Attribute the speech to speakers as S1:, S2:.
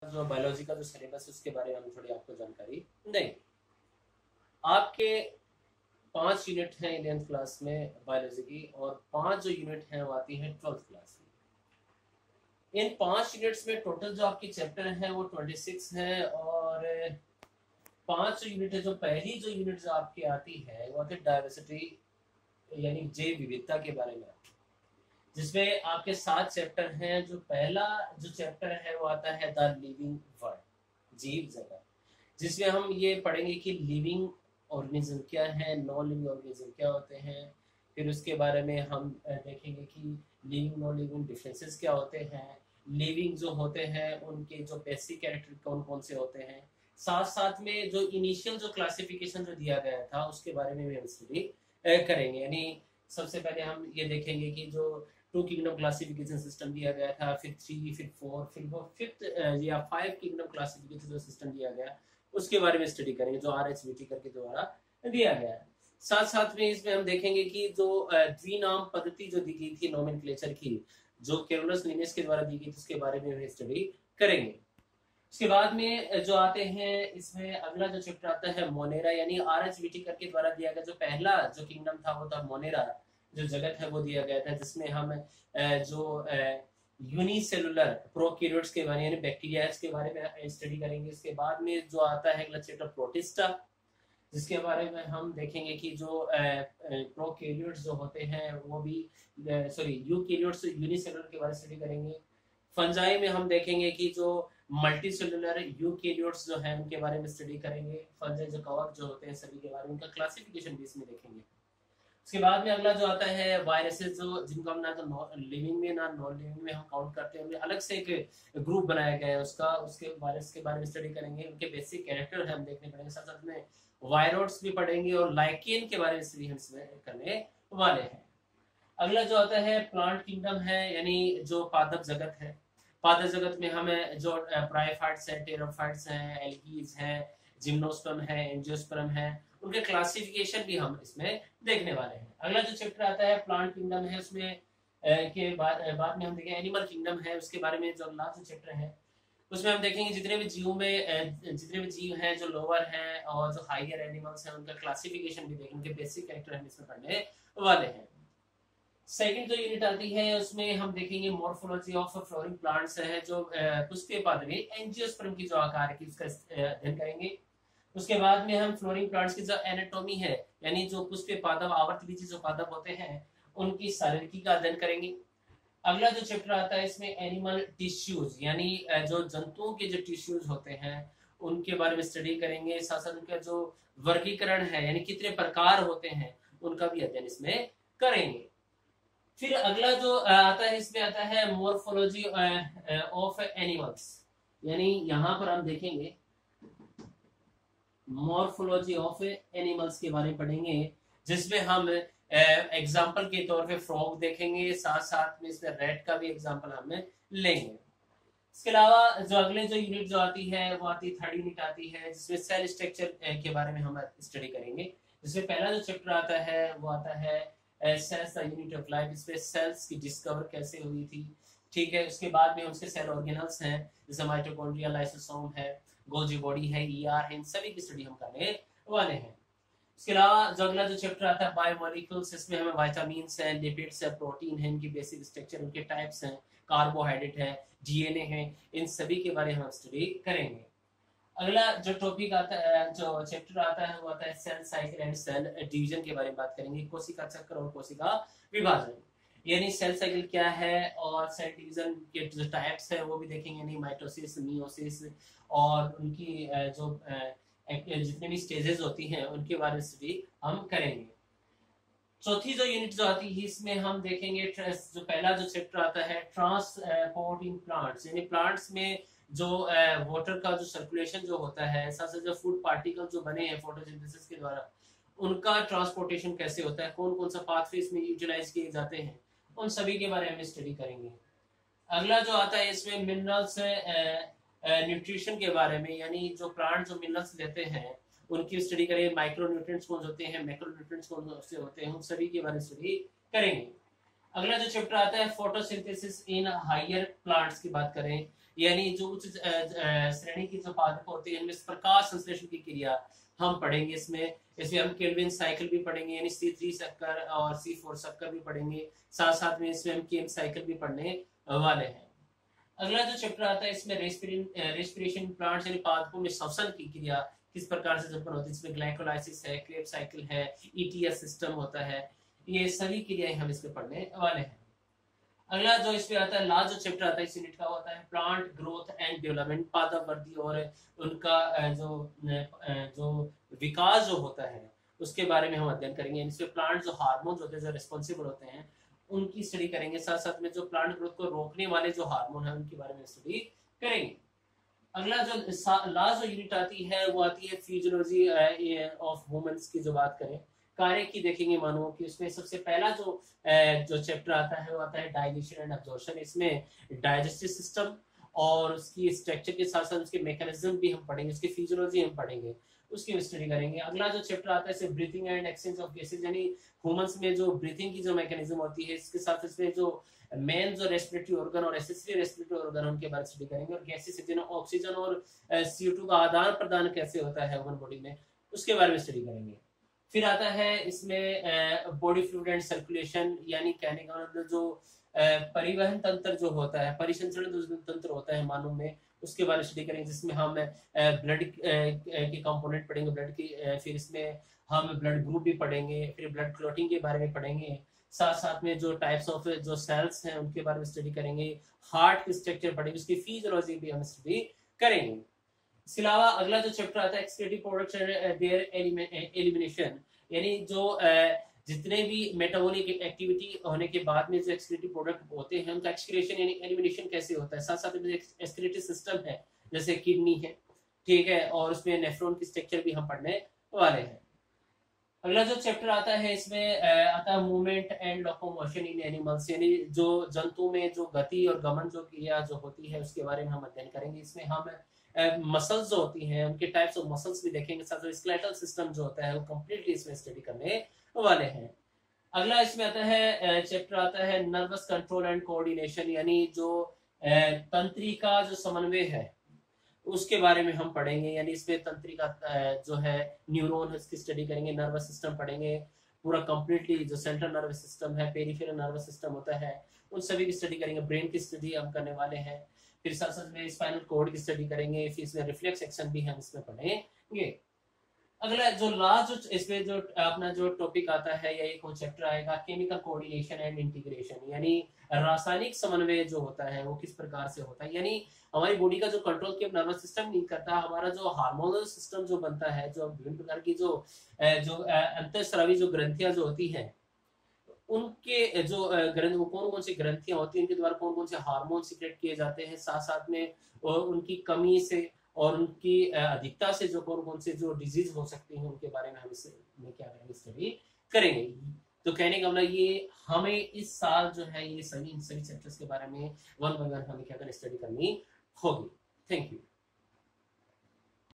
S1: जो बायोलॉजी का जो सिलेबस है उसके बारे में हम थोड़ी आपको जानकारी देंगे। आपके 5 यूनिट हैं 11th क्लास में बायोलॉजी की, और 5 जो यूनिट हैं वो आती हैं 12th क्लास में। इन 5 यूनिट्स में टोटल जो आपकी चैप्टर है वो 26 है, और 5 यूनिट है। जो पहली जो यूनिट जो आपकी आती है वो आती है डाइवर्सिटी यानी जैव विविधता के बारे में, जिसमें आपके 7 चैप्टर हैं। जो पहला जो चैप्टर है वो आता है द लिविंग वर्ल्ड, जीव जगत, जिसमें हम ये पढ़ेंगे कि लिविंग ऑर्गेनिज्म क्या है, नॉन लिविंग ऑर्गेनिज्म क्या होते हैं। फिर उसके बारे में हम देखेंगे कि लिविंग नॉन लिविंग डिफरेंसेस क्या होते हैं, लिविंग जो होते हैं उनके जो बेसिक कैरेक्टर कौन कौन से होते हैं। साथ साथ में जो इनिशियल जो क्लासिफिकेशन जो दिया गया था उसके बारे में भी हम स्टडी करेंगे। यानी सबसे पहले हम ये देखेंगे कि जो 2 किंगडम क्लासिफिकेशन सिस्टम दिया गया था, फिर 3, फिर 4, फिर वो 5th या 5 किंगडम क्लासिफिकेशन जो सिस्टम दिया गया उसके बारे में स्टडी करेंगे, जो RHBT करके द्वारा दिया गया है। साथ साथ में इसमें हम देखेंगे कि जो द्विनाम पद्धति जो दी गई थी नोमेनक्लेचर की, जो कैरोलस लिनेस के द्वारा दी गई थी, उसके बारे में हम स्टडी करेंगे। उसके बाद में जो आते हैं इसमें अगला जो चैप्टर आता है मोनेरा, यानी RHBT करके द्वारा दिया गया जो पहला जो किंगडम था वो था मोनेरा जो जगत है वो दिया गया था, जिसमें हम जो यूनिसेलुलर प्रोकैरियोट्स के बारे में यानी बैक्टीरिया के बारे में स्टडी करेंगे। इसके बाद में जो आता है अगला चैप्टर प्रोटिस्टा, जिसके बारे में हम देखेंगे कि जो प्रोकैरियोट्स जो होते हैं वो भी यूकैरियोट्स यूनिसेलुलर के बारे में स्टडी करेंगे। फंजाई में हम देखेंगे कि जो मल्टी सेलुलर यूकैरियोट्स जो है उनके बारे में स्टडी करेंगे। फंजाई जो कवक जो होते हैं सभी के बारे में उनका क्लासिफिकेशन भी इसमें देखेंगे। उसके बाद में अगला जो आता है वायरसेस, जो जिनको हम ना तो लिविंग में ना नॉन लिविंग में हम काउंट करते हैं, अलग से एक ग्रुप बनाया गया है उसका, उसके वायरस के बारे में स्टडी करेंगे। उनके बेसिक कैरेक्टर हम देखने पड़ेंगे। साथ साथ में वायरोड्स भी पढ़ेंगे और लाइकेन के बारे में स्टडी हम इसमें करने वाले हैं। अगला जो आता है प्लांट किंगडम है, यानी जो पादप जगत है। पादप जगत में हमें जो ब्रायोफाइट्स है, टेरोफाइट्स हैं, एल्गीज हैं, जिम्नोस्पर्म है, एंजियोस्पर्म है, उनके क्लासिफिकेशन भी हम इसमें देखने वाले हैं। अगला जो चैप्टर आता है प्लांट किंगडम है, उसमें के बाद में हम देखेंगे एनिमल किंगडम है, उसके बारे में जो लास्ट चैप्टर है उसमें हम देखेंगे जितने भी जीव हैं जो लोअर हैं और जो हायर एनिमल्स हैं उनका क्लासिफिकेशन भी देखेंगे, बेसिक कैरेक्टर हम इसमें पढ़ने वाले हैं। सेकंड जो यूनिट आती है उसमें हम देखेंगे मॉर्फोलॉजी ऑफ फ्लोरिंग प्लांट्स है, जो पुष्पीय पादप एंजियोस्पर्म की जो आकार की उसका अध्ययन करेंगे। उसके बाद में हम फ्लोरिंग प्लांट्स की जो एनाटॉमी है, यानी जो पुष्पीय पादप आवर्तबीजी जो पादप होते हैं उनकी शारीरिकी का अध्ययन करेंगे। अगला जो चैप्टर आता है इसमें एनिमल टिश्यूज, यानी जो जंतुओं के जो टिश्यूज होते हैं उनके बारे में स्टडी करेंगे। साथ साथ उनका जो वर्गीकरण है यानी कितने प्रकार होते हैं उनका भी अध्ययन इसमें करेंगे। फिर अगला जो आता है इसमें आता है मॉर्फोलॉजी ऑफ एनिमल्स, यानी यहाँ पर हम देखेंगे मॉर्फोलॉजी ऑफ एनिमल्स के बारे में पढ़ेंगे, जिसमें हम एग्जाम्पल के तौर पे फ्रॉग देखेंगे। साथ साथ में इसमें रैट का भी एग्जाम्पल हम लेंगे। इसके अलावा जो अगले जो यूनिट जो आती है वो आती है थर्ड यूनिट आती है, जिसमें सेल स्ट्रक्चर के बारे में हम स्टडी करेंगे। जिसमें पहला जो चैप्टर आता है वो आता है cells the unit of life, इसमें सेल्स की डिस्कवर कैसे हुई थी। ठीक है, उसके बाद में उसके सेल ऑर्गेनल्स हैं, जैसे माइटोकॉन्ड्रिया, लाइसोसोम है, गोल्जी बॉडी है, ER है, इन सभी की स्टडी हम करने वाले हैं। इसके अलावा जो अगला जो चैप्टर आता है बायोमोलिक्यूल्स, इसमें हमें विटामिन्स हैं, लिपिड्स है, प्रोटीन है, इनकी बेसिक स्ट्रक्चर, उनके टाइप्स हैं, कार्बोहाइड्रेट है, DNA है, इन सभी के बारे में हम स्टडी करेंगे। अगला जो टॉपिक आता है, जो चैप्टर आता है वो आता है cell cycle and cell division के बारे में बात करेंगे। कोशिका चक्र और कोशिका विभाजन, यानी सेल साइकिल क्या है और सेल डिवीजन के जो टाइप्स है वो भी देखेंगे, यानी माइटोसिस, मियोसिस और उनकी जो जितने भी स्टेजेस होती हैं उनके बारे में स्टडी हम करेंगे। चौथी जो यूनिट जो आती है इसमें हम देखेंगे जो पहला जो चैप्टर आता है ट्रांसपोर्ट इन प्लांट्स, यानी प्लांट्स में जो वाटर का जो सर्कुलेशन जो होता है, साथ साथ जो फूड पार्टिकल जो बने हैं फोटोसिंथेसिस के द्वारा उनका ट्रांसपोर्टेशन कैसे होता है, कौन कौन सा पाथवे इसमें यूटिलाइज किए जाते हैं, उन सभी के बारे में स्टडी करेंगे। अगला जो आता है इसमें मिनरल्स न्यूट्रिशन के बारे में, यानी जो प्लांट जो मिनरल्स लेते हैं उनकी स्टडी करेंगे। माइक्रो न्यूट्रिएंट्स कौन होते हैं, मैक्रो न्यूट्रिएंट्स कौन से होते हैं, उन सभी के बारे में स्टडी करेंगे। अगला जो चैप्टर आता है फोटोसिंथेसिस इन हायर प्लांट्स की बात करें, यानी जो उच्च श्रेणी की जो पादप होते हैं इनमें प्रकाश संश्लेषण की क्रिया हम पढ़ेंगे। इसमें हम केल्विन साइकिल भी पढ़ेंगे, यानी C3 शक्कर और C4 शक्कर भी पढ़ेंगे। साथ साथ में इसमें हम केम साइकिल भी पढ़ने वाले हैं। अगला जो चैप्टर आता है इसमें रेस्पिरेशन प्लांट्स यानी पादपों में श्वसन की क्रिया किस प्रकार से उत्पन्न होती है। इसमें ग्लाइकोलाइसिस है, क्रेब साइकिल है, ETS सिस्टम होता है, ये सभी क्रियाएं हम इसमें पढ़ने वाले हैं। अगला जो इसमें आता है लास्ट जो चैप्टर आता है इस यूनिट का होता है प्लांट ग्रोथ एंड डेवलपमेंट, पादप वृद्धि और उनका जो विकास जो होता है उसके बारे में हम अध्ययन करेंगे। इसमें प्लांट जो हार्मोन होते हैं जो रिस्पॉन्सिबल होते हैं उनकी स्टडी करेंगे। साथ साथ में जो प्लांट ग्रोथ को रोकने वाले जो हार्मोन है उनके बारे में स्टडी करेंगे। अगला जो लास्ट जो यूनिट आती है वो आती है फिजियोलॉजी ऑफ ह्यूमंस की जो बात करें कार्य की देखेंगे मानवों की। उसमें सबसे पहला जो चैप्टर आता है वो आता है डाइजेशन एंड अब्जॉर्प्शन। इसमें डाइजेस्टिव सिस्टम और उसकी स्ट्रक्चर के साथ साथ उसके मैकेनिज्म भी हम पढ़ेंगे, उसकी फिजियोलॉजी हम पढ़ेंगे, उसकी स्टडी करेंगे। अगला जो चैप्टर आता है इसमें breathing and exchange of gases, यानी ह्यूमंस में जो ब्रीथिंग की जो मैकेनिज्म होती है इसके साथ इसमें जो मेन जो रेस्पिरेटरी ऑर्गन और एसेसरी रेस्पिरेटरी ऑर्गन उनके बारे में स्टडी करेंगे। और गैसेज ऑक्सीजन और CO2 का आदान प्रदान कैसे होता है ह्यूमन बॉडी में उसके बारे में स्टडी करेंगे। फिर आता है इसमें बॉडी फ्लूइड एंड सर्कुलेशन, यानी कहने का मतलब जो परिवहन तंत्र जो होता है, परिसंचरण तंत्र होता है मानव में, उसके बारे में स्टडी करेंगे। जिसमें हम ब्लड के कंपोनेंट पढ़ेंगे, ब्लड की, फिर इसमें हम ब्लड ग्रुप भी पढ़ेंगे, फिर ब्लड क्लॉटिंग के बारे में पढ़ेंगे। साथ साथ में जो टाइप्स ऑफ जो सेल्स हैं उनके बारे में स्टडी करेंगे। हार्ट की स्ट्रक्चर पढ़ेंगे, उसकी फिजियोलॉजी भी हम स्टडी करेंगे। इसके अलावा अगला जो चैप्टर आता है excretory products and there elimination, यानी जो जितने भी मेटाबॉलिक एक्टिविटी होने के बाद में जो एक्सक्रीटरी प्रोडक्ट होते हैं उनका एक्सक्रीशन यानी एलिमिनेशन कैसे होता है। साथ साथ में एक्सक्रीटरी सिस्टम है जैसे किडनी है, ठीक है, और उसमें नेफ्रॉन की स्ट्रक्चर भी हम पढ़ने वाले हैं। अगला जो चैप्टर आता है इसमें आता है movement and locomotion in animals, यानी जो जंतु में जो गति और गमन जो क्रिया जो होती है उसके बारे में हम अध्ययन करेंगे। इसमें हम मसल्स जो होती हैं उनके टाइप्स ऑफ मसल्स भी देखेंगे। साथ साथ स्केलेटल सिस्टम जो होता है वो कंप्लीटली इसमें स्टडी करने वाले हैं। अगला इसमें आता है चैप्टर आता है नर्वस कंट्रोल एंड कोऑर्डिनेशन, यानी जो तंत्रिका जो समन्वय है उसके बारे में हम पढ़ेंगे। यानी इसमें तंत्रिका जो है न्यूरॉन है उसकी स्टडी करेंगे, नर्वस सिस्टम पढ़ेंगे पूरा कंप्लीटली, जो सेंट्रल नर्वस सिस्टम है, पेरिफेरल नर्वस सिस्टम होता है, उन सभी की स्टडी करेंगे। ब्रेन की स्टडी हम करने वाले हैं। फिर साथ साथ में स्पाइनल कॉर्ड की स्टडी करेंगे। फिर इसमें रिफ्लेक्स एक्शन भी हम इसमें पढ़ेंगे। अगला जो लास्ट जो इसमें जो अपना जो टॉपिक आता है या एक चैप्टर आएगा केमिकल कोऑर्डिनेशन एंड इंटीग्रेशन, यानी रासायनिक समन्वय जो होता है वो किस प्रकार से होता है। यानी हमारी बॉडी का जो कंट्रोल के नर्वस सिस्टम नहीं करता, हमारा जो हार्मोनल सिस्टम जो बनता है, जो विभिन्न प्रकार की जो अंतःस्रावी जो ग्रंथियां जो होती हैं उनके जो कौन कौन सी ग्रंथियां होती हैं उनके द्वारा कौन कौन से हार्मोन सीक्रेट किए जाते हैं, साथ साथ में और उनकी कमी से और उनकी अधिकता से जो कौन कौन से जो डिजीज हो सकती हैं उनके बारे में हम इसमें क्या करेंगे, स्टडी करेंगे। तो कहने का मतलब ये हमें इस साल जो है ये सभी चैप्टर्स के बारे में वन बाय वन हमें क्या करना, स्टडी करनी होगी। Thank you.